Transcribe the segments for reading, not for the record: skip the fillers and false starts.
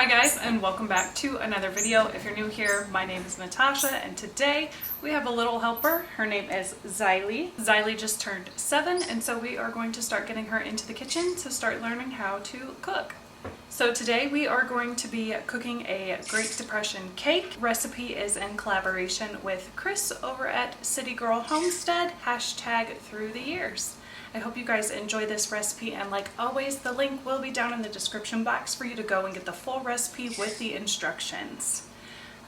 Hi guys, and welcome back to another video. If you're new here, my name is Natasha, and today we have a little helper. Her name is Xylee. Xylee just turned 7, and so we are going to start getting her into the kitchen to start learning how to cook. So today we are going to be cooking a Great Depression cake. Recipe is in collaboration with Chris over at City Girl Homestead, #through-the-years. I hope you guys enjoy this recipe, and like always, the link will be down in the description box for you to go and get the full recipe with the instructions.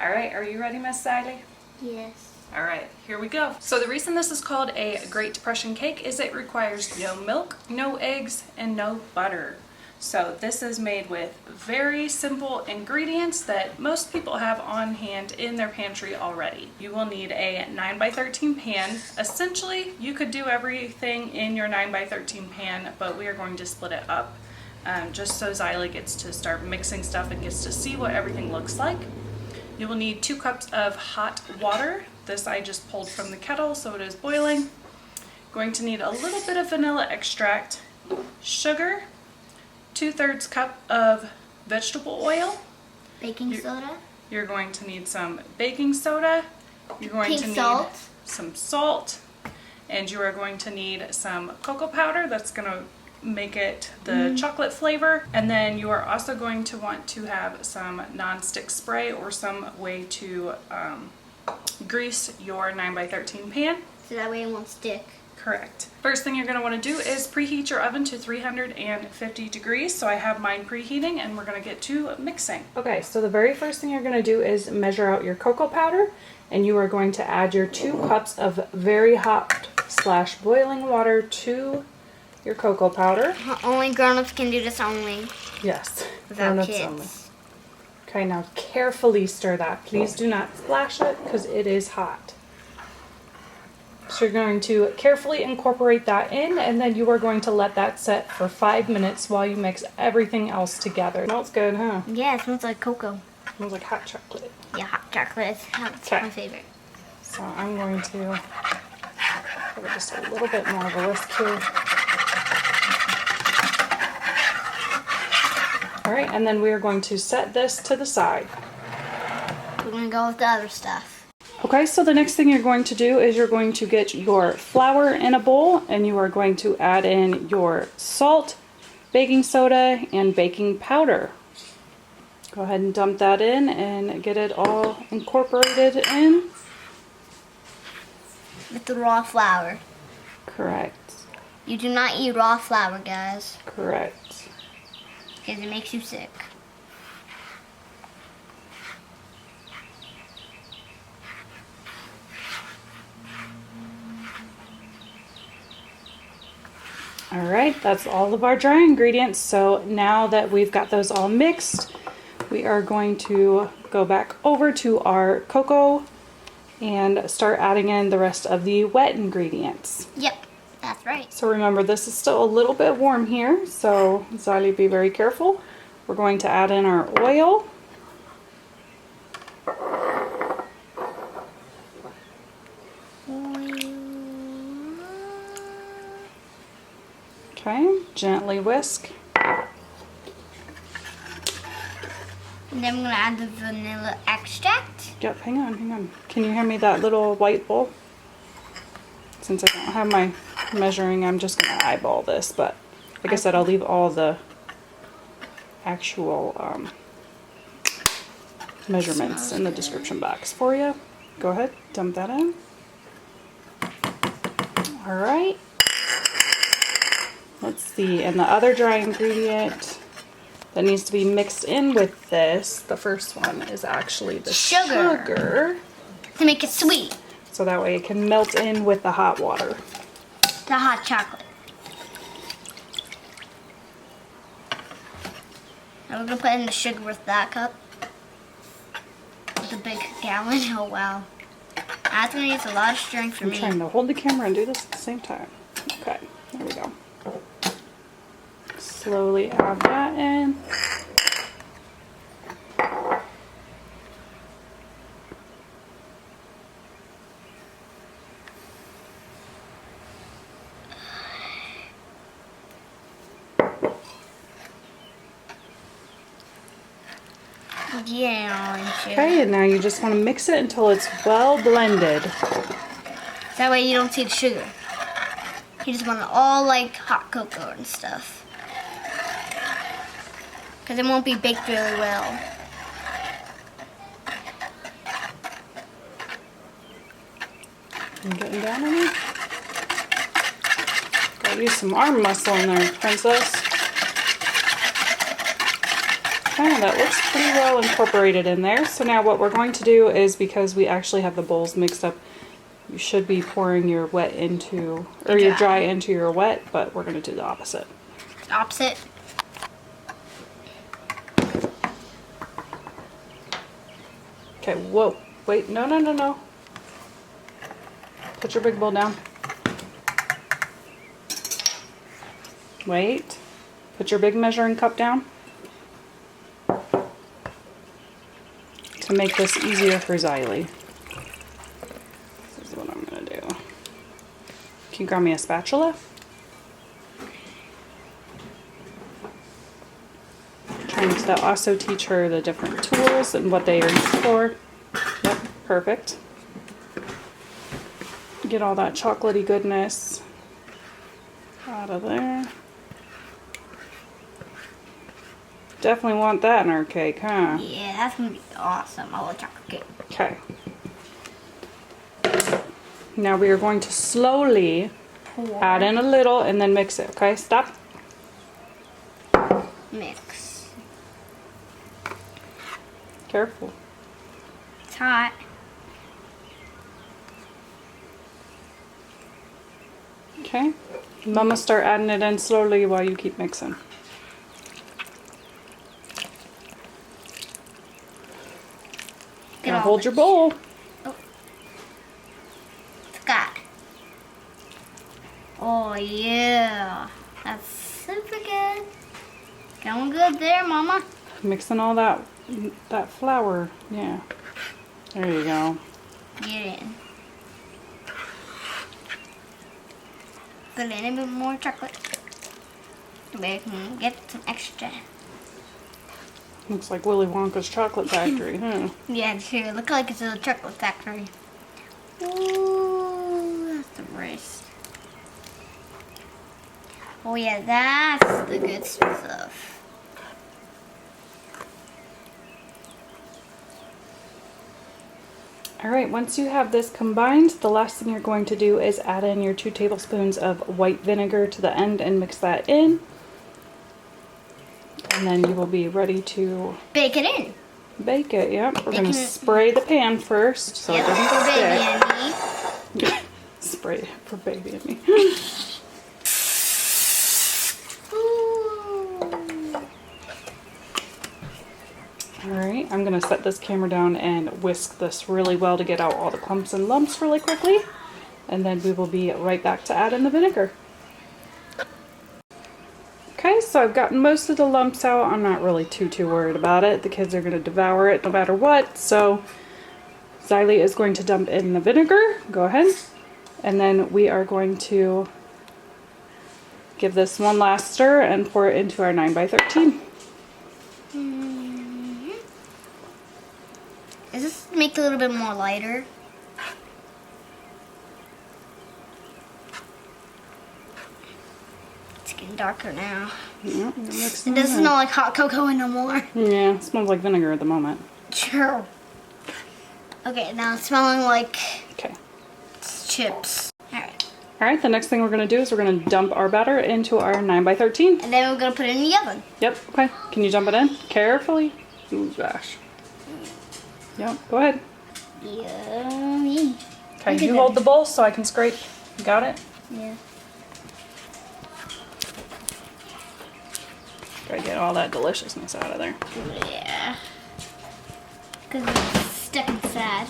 All right, are you ready, Miss Xylee? Yes. All right, here we go. So the reason this is called a Great Depression cake is it requires no milk, no eggs, and no butter. So this is made with very simple ingredients that most people have on hand in their pantry already. You will need a 9x13 pan. Essentially, you could do everything in your 9x13 pan, but we are going to split it up just so Xylee gets to start mixing stuff and gets to see what everything looks like. You will need 2 cups of hot water. This I just pulled from the kettle, so it is boiling. Going to need a little bit of vanilla extract, sugar, 2/3 cup of vegetable oil. Baking soda. You're going to need some baking soda. You're going to need some salt. And you are going to need some cocoa powder. That's going to make it the chocolate flavor. And then you are also going to want to have some non-stick spray or some way to grease your 9x13 pan. So that way it won't stick. Correct. First thing you're going to want to do is preheat your oven to 350 degrees. So I have mine preheating, and we're going to get to mixing. Okay, so the very first thing you're going to do is measure out your cocoa powder, and you are going to add your 2 cups of very hot / boiling water to your cocoa powder. Only grown-ups can do this only. Yes, Without grown-ups kids. only. Okay, now carefully stir that. Please do not splash it because it is hot. So you're going to carefully incorporate that in, and then you are going to let that set for 5 minutes while you mix everything else together. Smells good, huh? Yeah, it smells like cocoa. Smells like hot chocolate. Yeah, hot chocolate. It's my favorite. So I'm going to give it just a little bit more of a whisk here. All right, and then we are going to set this to the side. We're going to go with the other stuff. Okay, so the next thing you're going to do is you're going to get your flour in a bowl, and you are going to add in your salt, baking soda, and baking powder. Go ahead and dump that in and get it all incorporated in. With the raw flour. Correct. You do not eat raw flour, guys. Correct. Because it makes you sick. All right, that's all of our dry ingredients. So now that we've got those all mixed, we are going to go back over to our cocoa and start adding in the rest of the wet ingredients. Yep, that's right. So remember, this is still a little bit warm here, so Xylee, be very careful. We're going to add in our oil. Okay, gently whisk. And then we're going to add the vanilla extract. Yep, hang on. Can you hand me that little white bowl? Since I don't have my measuring, I'm just going to eyeball this, but like I said, I'll leave all the actual measurements in the description box for you. Go ahead, dump that in. All right. Let's see, and the other dry ingredient that needs to be mixed in with this, the first one, is actually the sugar. To make it sweet. So that way it can melt in with the hot water. The hot chocolate. And we're going to put in the sugar with that cup. With a big gallon. Oh, wow. That's going to use a lot of strength for me. I'm trying to hold the camera and do this at the same time. Okay, there we go. Slowly add that in. Yeah, and sugar. Okay, and now you just want to mix it until it's well blended. That way you don't see the sugar. You just want it all like hot cocoa and stuff. Because it won't be baked really well. You getting down on it? Gotta use some arm muscle in there, princess. Okay, that looks pretty well incorporated in there. So now what we're going to do is, because we actually have the bowls mixed up, you should be pouring your wet into, or your dry into your wet, but we're going to do the opposite. Opposite. Okay, whoa, wait, no, no, no, no. Put your big bowl down. Wait, put your big measuring cup down. To make this easier for Xylee. This is what I'm gonna do. Can you grab me a spatula? Trying to also teach her the different tools and what they are used for. Yep, perfect. Get all that chocolatey goodness out of there. Definitely want that in our cake, huh? Yeah, that's gonna be awesome. I love chocolate cake. Okay. Now we are going to slowly add in a little and then mix it. Okay, stop. Mix. Careful. It's hot. Okay. Mama, start adding it in slowly while you keep mixing. Now hold your bowl. Oh. Forgot. Oh yeah. That's super good. Going good there, Mama. Mixing all that flour. Yeah. There you go. Get in. Put a little bit more chocolate. We can get some extra. Looks like Willy Wonka's chocolate factory, huh? Yeah, sure. Look like it's a chocolate factory. Ooh, that's the wrist. Oh yeah, that's the good stuff. Alright, once you have this combined, the last thing you're going to do is add in your 2 tablespoons of white vinegar to the end and mix that in. And then you will be ready to Bake it in. bake it. Yep, we're going to spray the pan first so it doesn't for baby stick. and me. Spray it for baby and me. Ooh. Alright, I'm going to set this camera down and whisk this really well to get out all the clumps and lumps really quickly. And then we will be right back to add in the vinegar. Okay, so I've gotten most of the lumps out. I'm not really too worried about it. The kids are going to devour it no matter what. So Xylee is going to dump in the vinegar. Go ahead. And then we are going to give this one last stir and pour it into our 9x13. Does this make it a little bit more lighter? It's getting darker now. Yeah, It doesn't smell like hot cocoa no more. Yeah, it smells like vinegar at the moment. Sure. Okay, now it's smelling like Okay. chips. Alright. Alright, the next thing we're going to do is we're going to dump our batter into our 9x13. And then we're going to put it in the oven. Yep, okay. Can you dump it in? Carefully. Ooh, gosh. Yep, go ahead. Yummy. Okay, you hold the bowl so I can scrape. You got it? Yeah. Gotta get all that deliciousness out of there. Yeah. Because it's stuck inside.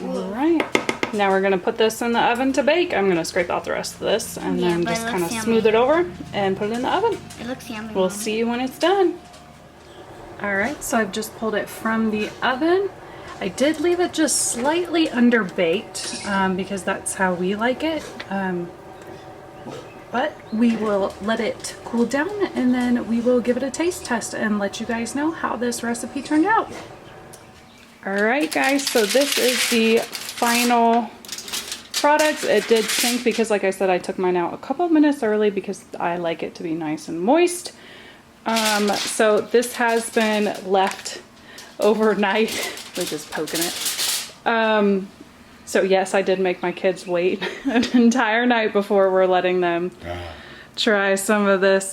Alright. Now we're gonna put this in the oven to bake. I'm gonna scrape out the rest of this and Yeah, then but it just kind of looks smooth yummy. it over and put it in the oven. It looks yummy. We'll Mom. see you when it's done. Alright, so I've just pulled it from the oven. I did leave it just slightly underbaked because that's how we like it. But we will let it cool down and then we will give it a taste test and let you guys know how this recipe turned out. All right, guys, so this is the final product. It did sink because, like I said, I took mine out a couple of minutes early because I like it to be nice and moist. So this has been left overnight. We're just poking it. So yes, I did make my kids wait an entire night before we're letting them try some of this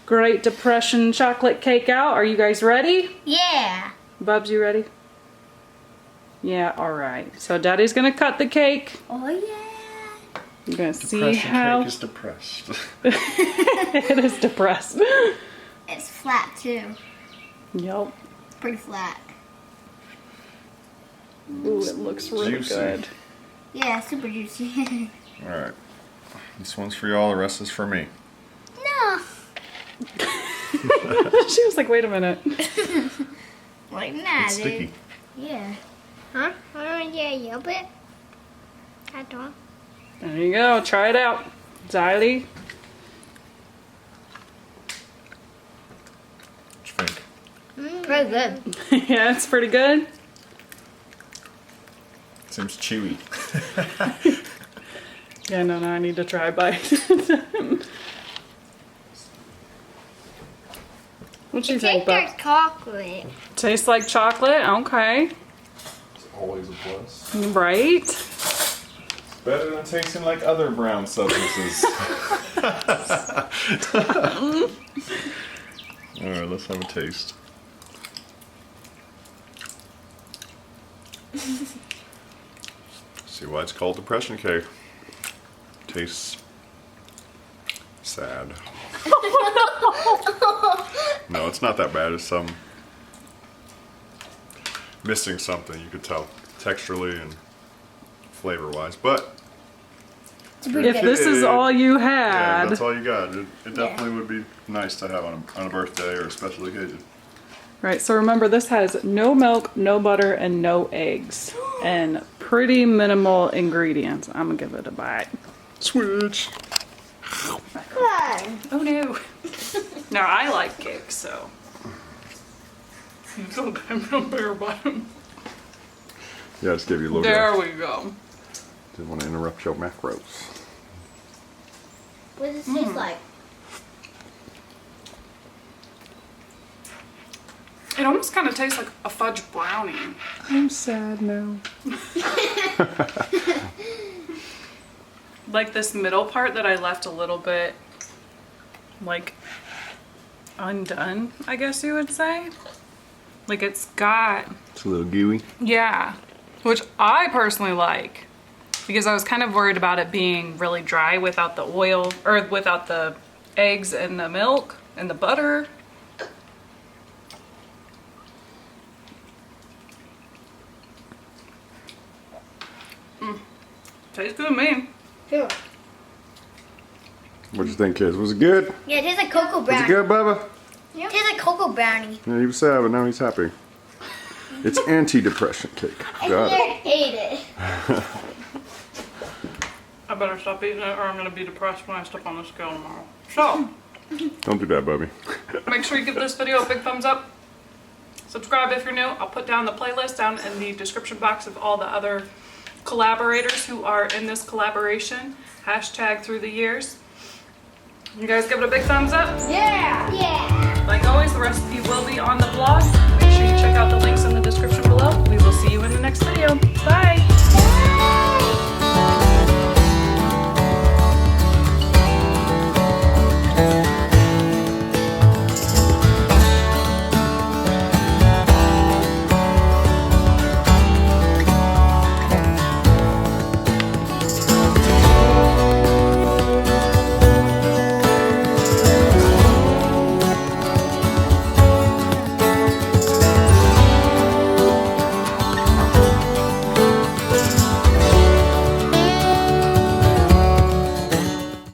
Great Depression chocolate cake out. Are you guys ready? Yeah. Bubs, you ready? Yeah, all right. So Daddy's gonna cut the cake. Oh yeah. You're gonna see Depression how cake is depressed. it is depressed. It's flat too. Yep. Pretty flat. Ooh, it looks really Juicy. good. Yeah, super juicy. Alright. This one's for y'all, the rest is for me. No. She was like, wait a minute. Like nah, It's dude. sticky. Yeah. Huh? Yeah, a little bit. I don't. There you go. Try it out. Xylee. What you think? Pretty good. Yeah, it's pretty good. Seems chewy. Yeah, no, I need to try a bite. What do you think, Bubs? chocolate. Tastes like chocolate? Okay. It's always a plus. Right? Better than tasting like other brown substances. Alright, let's have a taste. See why it's called depression cake. Tastes sad. No, it's not that bad. It's missing something, you could tell, texturally and flavor-wise. But If this is all you yeah, had. that's all you got. It definitely would be nice to have on a birthday or a special occasion. Right, so remember this has no milk, no butter, and no eggs. And pretty minimal ingredients. I'm gonna give it a bite. Switch. Oh no. Now I like cake, so. So I'm no bigger bottom. Yeah, just give you a little There bit. we go. Didn't want to interrupt your macros. What does it taste like? It almost kind of tastes like a fudge brownie. I'm sad now. Like this middle part that I left a little bit, like, undone, I guess you would say. Like it's got, It's a little gooey. yeah, which I personally like. Because I was kind of worried about it being really dry without the oil, or without the eggs and the milk and the butter. Tastes good to me. Sure. What'd you think, kids? Was it good? Yeah, it tastes like cocoa Was brownie. it good, Bubba? It tastes like cocoa brownie. Yeah, he was sad, but now he's happy. It's anti-depression cake. I Got it. hate it. I better stop eating it or I'm going to be depressed when I step on the scale tomorrow. So, Don't do that, Bubby. make sure you give this video a big thumbs up. Subscribe if you're new. I'll put down the playlist down in the description box of all the other collaborators who are in this collaboration. Hashtag through the years. You guys give it a big thumbs up. Yeah. Yeah. Like always, the recipe will be